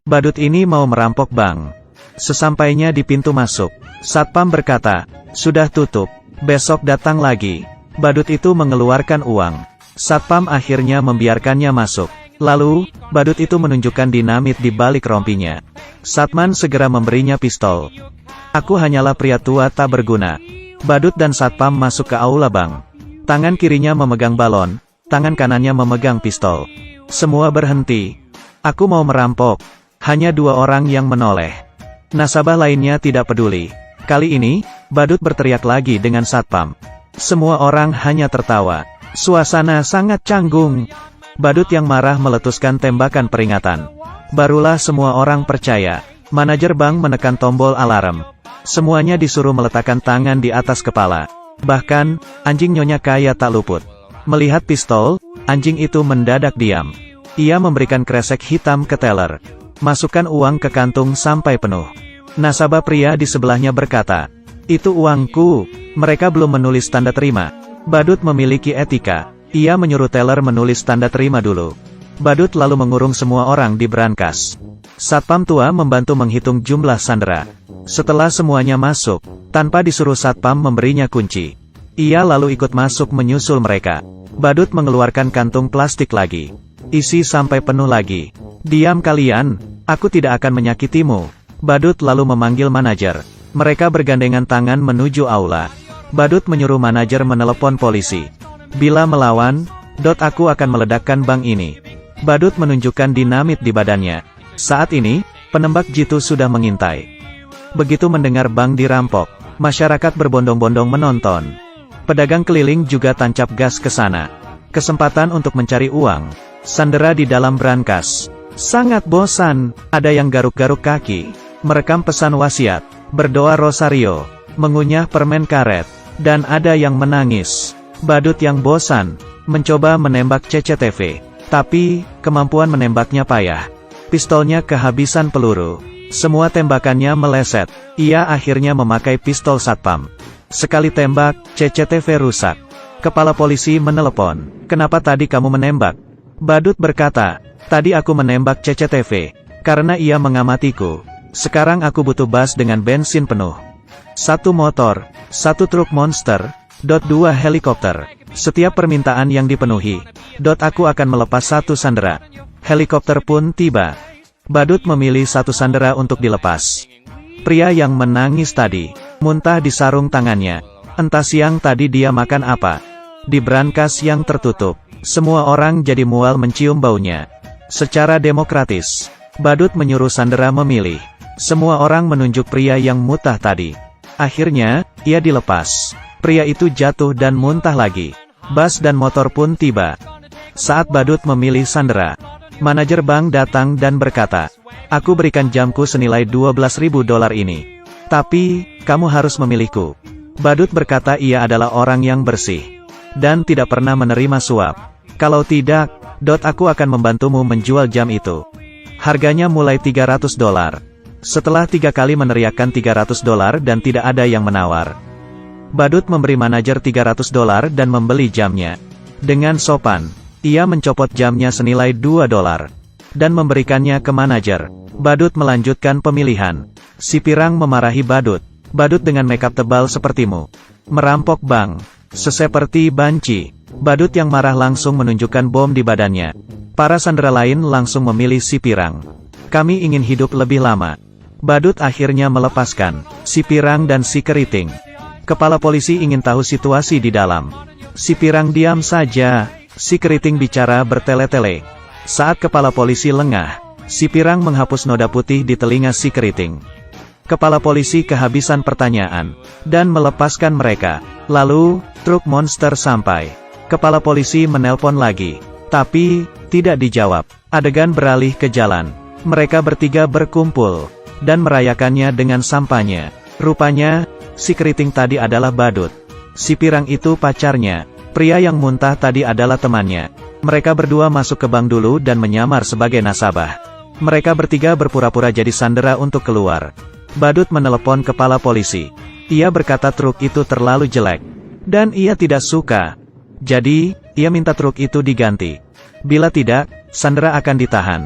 Badut ini mau merampok bank. Sesampainya di pintu masuk, satpam berkata, "Sudah tutup, besok datang lagi." Badut itu mengeluarkan uang. Satpam akhirnya membiarkannya masuk. Lalu, badut itu menunjukkan dinamit di balik rompinya. Satman segera memberinya pistol. "Aku hanyalah pria tua tak berguna." Badut dan satpam masuk ke aula bank. Tangan kirinya memegang balon, tangan kanannya memegang pistol. Semua berhenti. "Aku mau merampok." Hanya 2 orang yang menoleh. Nasabah lainnya tidak peduli. Kali ini, badut berteriak lagi dengan satpam. Semua orang hanya tertawa. Suasana sangat canggung. Badut yang marah meletuskan tembakan peringatan. Barulah semua orang percaya. Manajer bank menekan tombol alarm. Semuanya disuruh meletakkan tangan di atas kepala. Bahkan, anjing Nyonya Kaya tak luput. Melihat pistol, anjing itu mendadak diam. Ia memberikan kresek hitam ke teller. "Masukkan uang ke kantung sampai penuh." Nasabah pria di sebelahnya berkata, "Itu uangku." Mereka belum menulis tanda terima. Badut memiliki etika. Ia menyuruh teller menulis tanda terima dulu. Badut lalu mengurung semua orang di brankas. Satpam tua membantu menghitung jumlah sandera. Setelah semuanya masuk, tanpa disuruh satpam memberinya kunci. Ia lalu ikut masuk menyusul mereka. Badut mengeluarkan kantung plastik lagi. "Isi sampai penuh lagi." "Diam kalian, aku tidak akan menyakitimu." Badut lalu memanggil manajer. Mereka bergandengan tangan menuju aula. Badut menyuruh manajer menelepon polisi. "Bila melawan, aku akan meledakkan bank ini." Badut menunjukkan dinamit di badannya. Saat ini, penembak jitu sudah mengintai. Begitu mendengar bank dirampok, masyarakat berbondong-bondong menonton. Pedagang keliling juga tancap gas ke sana. Kesempatan untuk mencari uang. Sandera di dalam brankas. Sangat bosan. Ada yang garuk-garuk kaki, merekam pesan wasiat, berdoa rosario, mengunyah permen karet, dan ada yang menangis. Badut yang bosan, mencoba menembak CCTV. Tapi, kemampuan menembaknya payah. Pistolnya kehabisan peluru. Semua tembakannya meleset. Ia akhirnya memakai pistol satpam. Sekali tembak, CCTV rusak. Kepala polisi menelepon. "Kenapa tadi kamu menembak?" Badut berkata, "Tadi aku menembak CCTV, karena ia mengamatiku. Sekarang aku butuh bus dengan bensin penuh. 1 motor, 1 truk monster, 2 helikopter. Setiap permintaan yang dipenuhi, aku akan melepas 1 sandera." Helikopter pun tiba. Badut memilih 1 sandera untuk dilepas. Pria yang menangis tadi, muntah di sarung tangannya. Entah siang tadi dia makan apa. Di brankas yang tertutup, semua orang jadi mual mencium baunya. Secara demokratis, Badut menyuruh sandera memilih. Semua orang menunjuk pria yang muntah tadi. Akhirnya, ia dilepas. Pria itu jatuh dan muntah lagi. Bus dan motor pun tiba. Saat Badut memilih sandera, manajer bank datang dan berkata, "Aku berikan jamku senilai $12.000 ini. Tapi, kamu harus memilihku." Badut berkata ia adalah orang yang bersih, dan tidak pernah menerima suap. "Kalau tidak, aku akan membantumu menjual jam itu. Harganya mulai $300. Setelah 3 kali meneriakkan $300 dan tidak ada yang menawar, Badut memberi manajer $300 dan membeli jamnya. Dengan sopan, ia mencopot jamnya senilai $2 dan memberikannya ke manajer. Badut melanjutkan pemilihan. Si pirang memarahi Badut. "Badut dengan makeup tebal sepertimu merampok bank, seperti banci." Badut yang marah langsung menunjukkan bom di badannya. Para sandera lain langsung memilih si pirang. "Kami ingin hidup lebih lama." Badut akhirnya melepaskan si pirang dan si keriting. Kepala polisi ingin tahu situasi di dalam. Si pirang diam saja. Si keriting bicara bertele-tele. Saat kepala polisi lengah, si pirang menghapus noda putih di telinga si keriting. Kepala polisi kehabisan pertanyaan, dan melepaskan mereka. Lalu, truk monster sampai. Kepala polisi menelpon lagi, tapi tidak dijawab. Adegan beralih ke jalan. Mereka bertiga berkumpul, dan merayakannya dengan sampahnya. Rupanya, si keriting tadi adalah Badut. Si pirang itu pacarnya. Pria yang muntah tadi adalah temannya. Mereka berdua masuk ke bank dulu dan menyamar sebagai nasabah. Mereka bertiga berpura-pura jadi sandera untuk keluar. Badut menelepon kepala polisi. Ia berkata truk itu terlalu jelek, dan ia tidak suka. Jadi, ia minta truk itu diganti. Bila tidak, sandera akan ditahan.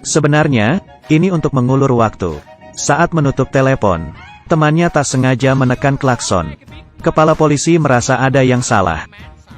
Sebenarnya, ini untuk mengulur waktu. Saat menutup telepon, temannya tak sengaja menekan klakson. Kepala polisi merasa ada yang salah.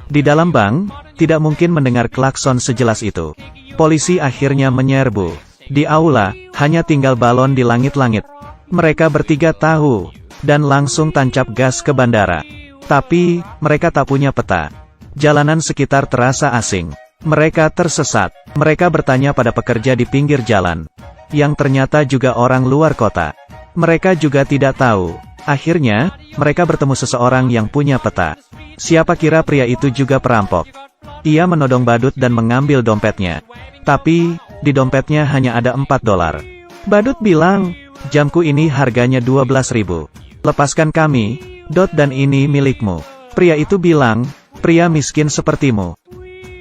Di dalam bank, tidak mungkin mendengar klakson sejelas itu. Polisi akhirnya menyerbu. Di aula, hanya tinggal balon di langit-langit. Mereka bertiga tahu, dan langsung tancap gas ke bandara. Tapi, mereka tak punya peta. Jalanan sekitar terasa asing. Mereka tersesat. Mereka bertanya pada pekerja di pinggir jalan, yang ternyata juga orang luar kota. Mereka juga tidak tahu. Akhirnya, mereka bertemu seseorang yang punya peta. Siapa kira pria itu juga perampok. Ia menodong badut dan mengambil dompetnya. Tapi, di dompetnya hanya ada $4. Badut bilang, "Jamku ini harganya 12.000. Lepaskan kami, dan ini milikmu." Pria itu bilang, "Pria miskin sepertimu,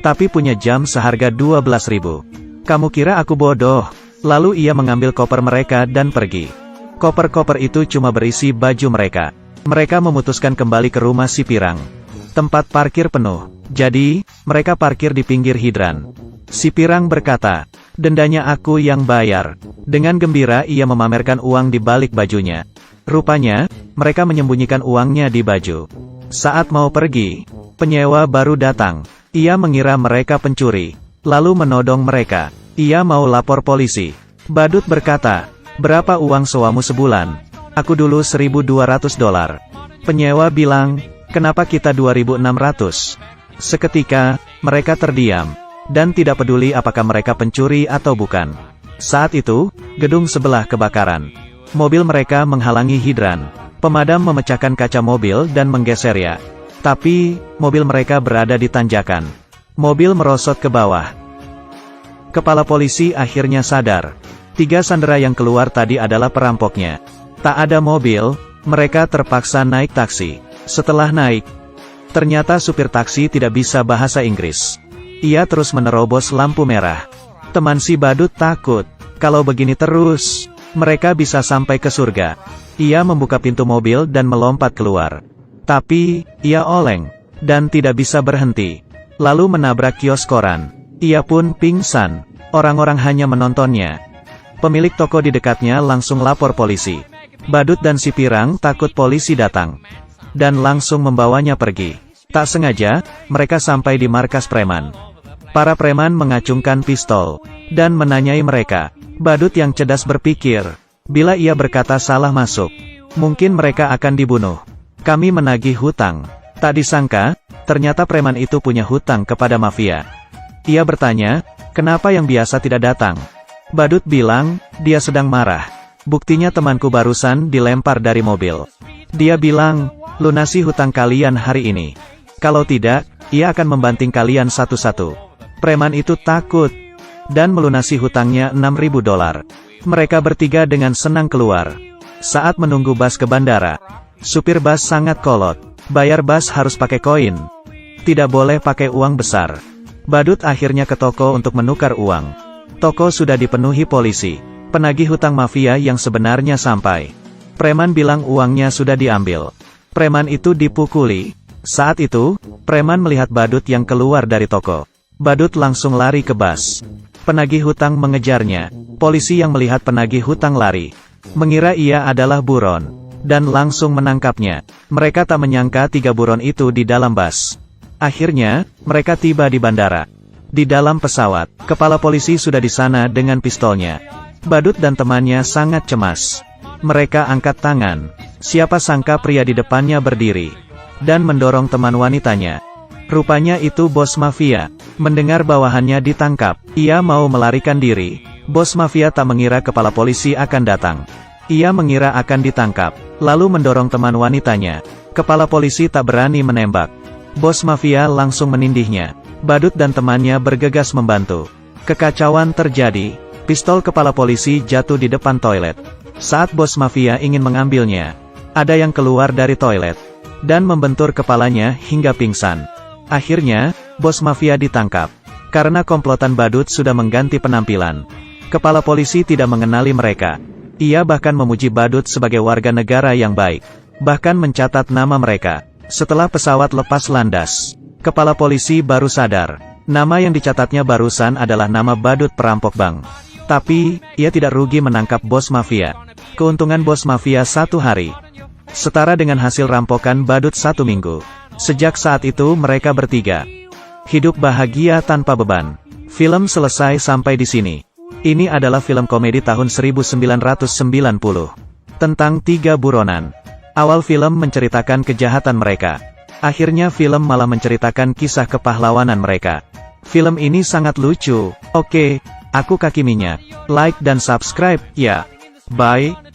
tapi punya jam seharga 12.000. Kamu kira aku bodoh?" Lalu ia mengambil koper mereka dan pergi. Koper-koper itu cuma berisi baju mereka. Mereka memutuskan kembali ke rumah si Pirang. Tempat parkir penuh, jadi, mereka parkir di pinggir hidran. Si Pirang berkata, "Dendanya aku yang bayar." Dengan gembira ia memamerkan uang di balik bajunya. Rupanya, mereka menyembunyikan uangnya di baju. Saat mau pergi, penyewa baru datang. Ia mengira mereka pencuri, lalu menodong mereka. Ia mau lapor polisi. Badut berkata, "Berapa uang sewamu sebulan?" "Aku dulu $1.200. Penyewa bilang, "Kenapa kita 2.600? Seketika, mereka terdiam, dan tidak peduli apakah mereka pencuri atau bukan. Saat itu, gedung sebelah kebakaran. Mobil mereka menghalangi hidran. Pemadam memecahkan kaca mobil dan menggesernya. Tapi, mobil mereka berada di tanjakan. Mobil merosot ke bawah. Kepala polisi akhirnya sadar. 3 sandera yang keluar tadi adalah perampoknya. Tak ada mobil, mereka terpaksa naik taksi. Setelah naik, ternyata supir taksi tidak bisa bahasa Inggris. Ia terus menerobos lampu merah. Teman si badut takut. Kalau begini terus, mereka bisa sampai ke surga. Ia membuka pintu mobil dan melompat keluar. Tapi, ia oleng, dan tidak bisa berhenti. Lalu menabrak kios koran. Ia pun pingsan. Orang-orang hanya menontonnya. Pemilik toko di dekatnya langsung lapor polisi. Badut dan si Pirang takut polisi datang, dan langsung membawanya pergi. Tak sengaja, mereka sampai di markas preman. Para preman mengacungkan pistol, dan menanyai mereka. Badut yang cerdas berpikir, bila ia berkata salah masuk, mungkin mereka akan dibunuh. "Kami menagih hutang." Tak disangka, ternyata preman itu punya hutang kepada mafia. Ia bertanya, "Kenapa yang biasa tidak datang?" Badut bilang, "Dia sedang marah. Buktinya temanku barusan dilempar dari mobil. Dia bilang, lunasi hutang kalian hari ini. Kalau tidak, ia akan membanting kalian satu-satu." Preman itu takut, dan melunasi hutangnya $6.000. Mereka bertiga dengan senang keluar. Saat menunggu bus ke bandara, supir bus sangat kolot. Bayar bus harus pakai koin. Tidak boleh pakai uang besar. Badut akhirnya ke toko untuk menukar uang. Toko sudah dipenuhi polisi. Penagih hutang mafia yang sebenarnya sampai. Preman bilang uangnya sudah diambil. Preman itu dipukuli. Saat itu, preman melihat badut yang keluar dari toko. Badut langsung lari ke bus. Penagih hutang mengejarnya. Polisi yang melihat penagih hutang lari, mengira ia adalah buron, dan langsung menangkapnya. Mereka tak menyangka 3 buron itu di dalam bus. Akhirnya, mereka tiba di bandara. Di dalam pesawat, kepala polisi sudah di sana dengan pistolnya. Badut dan temannya sangat cemas. Mereka angkat tangan. Siapa sangka pria di depannya berdiri, dan mendorong teman wanitanya. Rupanya itu bos mafia. Mendengar bawahannya ditangkap, ia mau melarikan diri. Bos mafia tak mengira kepala polisi akan datang. Ia mengira akan ditangkap, lalu mendorong teman wanitanya. Kepala polisi tak berani menembak. Bos mafia langsung menindihnya. Badut dan temannya bergegas membantu. Kekacauan terjadi. Pistol kepala polisi jatuh di depan toilet. Saat bos mafia ingin mengambilnya, ada yang keluar dari toilet, dan membentur kepalanya hingga pingsan. Akhirnya, bos mafia ditangkap. Karena komplotan badut sudah mengganti penampilan, kepala polisi tidak mengenali mereka. Ia bahkan memuji badut sebagai warga negara yang baik. Bahkan mencatat nama mereka. Setelah pesawat lepas landas, kepala polisi baru sadar. Nama yang dicatatnya barusan adalah nama badut perampok bank. Tapi, ia tidak rugi menangkap bos mafia. Keuntungan bos mafia 1 hari setara dengan hasil rampokan badut 1 minggu. Sejak saat itu mereka bertiga hidup bahagia tanpa beban. Film selesai sampai di sini. Ini adalah film komedi tahun 1990 tentang 3 buronan. Awal film menceritakan kejahatan mereka. Akhirnya film malah menceritakan kisah kepahlawanan mereka. Film ini sangat lucu. Oke, aku Kaki Minyak. Like dan subscribe, ya. Bye.